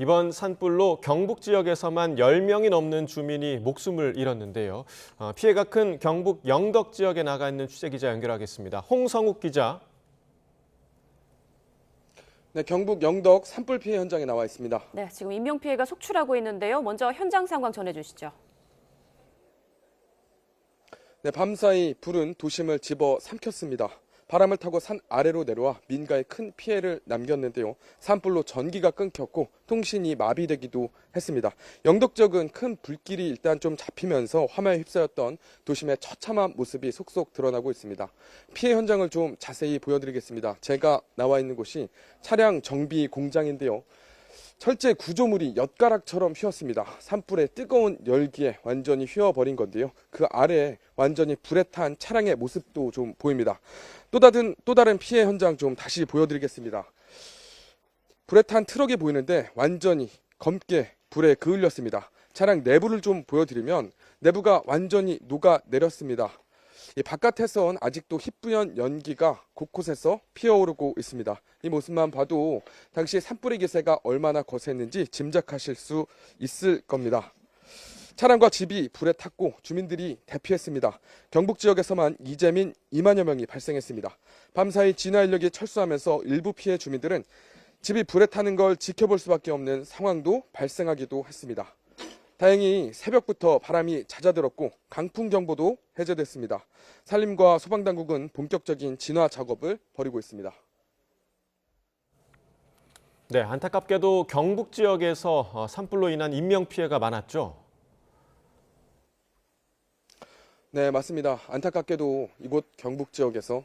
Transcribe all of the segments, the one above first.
이번 산불로 경북 지역에서만 10명이 넘는 주민이 목숨을 잃었는데요. 피해가 큰 경북 영덕 지역에 나가 있는 취재기자 연결하겠습니다. 홍성욱 기자. 네, 경북 영덕 산불 피해 현장에 나와 있습니다. 네, 지금 인명피해가 속출하고 있는데요. 먼저 현장 상황 전해주시죠. 네, 밤사이 불은 도심을 집어삼켰습니다. 바람을 타고 산 아래로 내려와 민가에 큰 피해를 남겼는데요. 산불로 전기가 끊겼고 통신이 마비되기도 했습니다. 영덕 지역은 큰 불길이 일단 좀 잡히면서 화면에 휩싸였던 도심의 처참한 모습이 속속 드러나고 있습니다. 피해 현장을 좀 자세히 보여드리겠습니다. 제가 나와 있는 곳이 차량 정비 공장인데요. 철제 구조물이 엿가락처럼 휘었습니다. 산불의 뜨거운 열기에 완전히 휘어버린 건데요. 그 아래에 완전히 불에 탄 차량의 모습도 좀 보입니다. 또 다른 피해 현장 좀 다시 보여드리겠습니다. 불에 탄 트럭이 보이는데 완전히 검게 불에 그을렸습니다. 차량 내부를 좀 보여드리면 내부가 완전히 녹아내렸습니다. 이 바깥에선 아직도 희뿌연 연기가 곳곳에서 피어오르고 있습니다. 이 모습만 봐도 당시 산불의 기세가 얼마나 거셌는지 짐작하실 수 있을 겁니다. 차량과 집이 불에 탔고 주민들이 대피했습니다. 경북 지역에서만 이재민 2만여 명이 발생했습니다. 밤사이 진화 인력이 철수하면서 일부 피해 주민들은 집이 불에 타는 걸 지켜볼 수밖에 없는 상황도 발생하기도 했습니다. 다행히 새벽부터 바람이 잦아들었고 강풍 경보도 해제됐습니다. 산림과 소방당국은 본격적인 진화 작업을 벌이고 있습니다. 네, 안타깝게도 경북 지역에서 산불로 인한 인명피해가 많았죠. 네, 맞습니다. 안타깝게도 이곳 경북 지역에서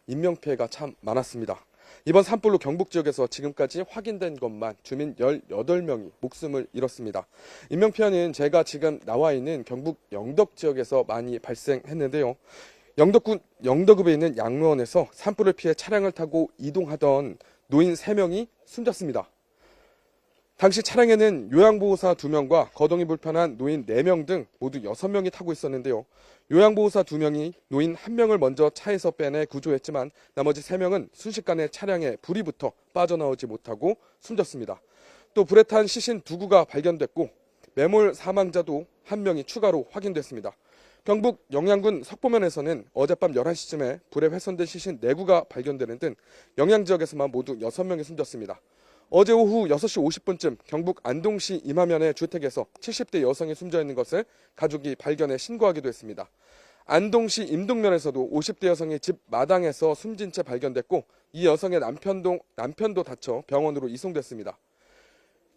인명피해가 참 많았습니다. 이번 산불로 경북 지역에서 지금까지 확인된 것만 주민 18명이 목숨을 잃었습니다. 인명피해는 제가 지금 나와 있는 경북 영덕 지역에서 많이 발생했는데요. 영덕읍에 있는 양로원에서 산불을 피해 차량을 타고 이동하던 노인 3명이 숨졌습니다. 당시 차량에는 요양보호사 2명과 거동이 불편한 노인 4명 등 모두 6명이 타고 있었는데요. 요양보호사 2명이 노인 1명을 먼저 차에서 빼내 구조했지만 나머지 3명은 순식간에 차량에 불이 붙어 빠져나오지 못하고 숨졌습니다. 또 불에 탄 시신 2구가 발견됐고 매몰 사망자도 1명이 추가로 확인됐습니다. 경북 영양군 석보면에서는 어젯밤 11시쯤에 불에 훼손된 시신 4구가 발견되는 등 영양 지역에서만 모두 6명이 숨졌습니다. 어제 오후 6시 50분쯤 경북 안동시 임하면의 주택에서 70대 여성이 숨져 있는 것을 가족이 발견해 신고하기도 했습니다. 안동시 임동면에서도 50대 여성이 집 마당에서 숨진 채 발견됐고 이 여성의 남편도 다쳐 병원으로 이송됐습니다.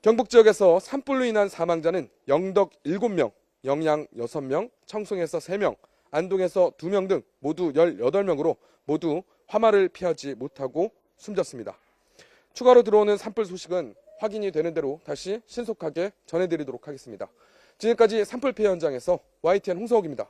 경북 지역에서 산불로 인한 사망자는 영덕 7명, 영양 6명, 청송에서 3명, 안동에서 2명 등 모두 18명으로 모두 화마를 피하지 못하고 숨졌습니다. 추가로 들어오는 산불 소식은 확인이 되는 대로 다시 신속하게 전해드리도록 하겠습니다. 지금까지 산불 피해 현장에서 YTN 홍성욱입니다.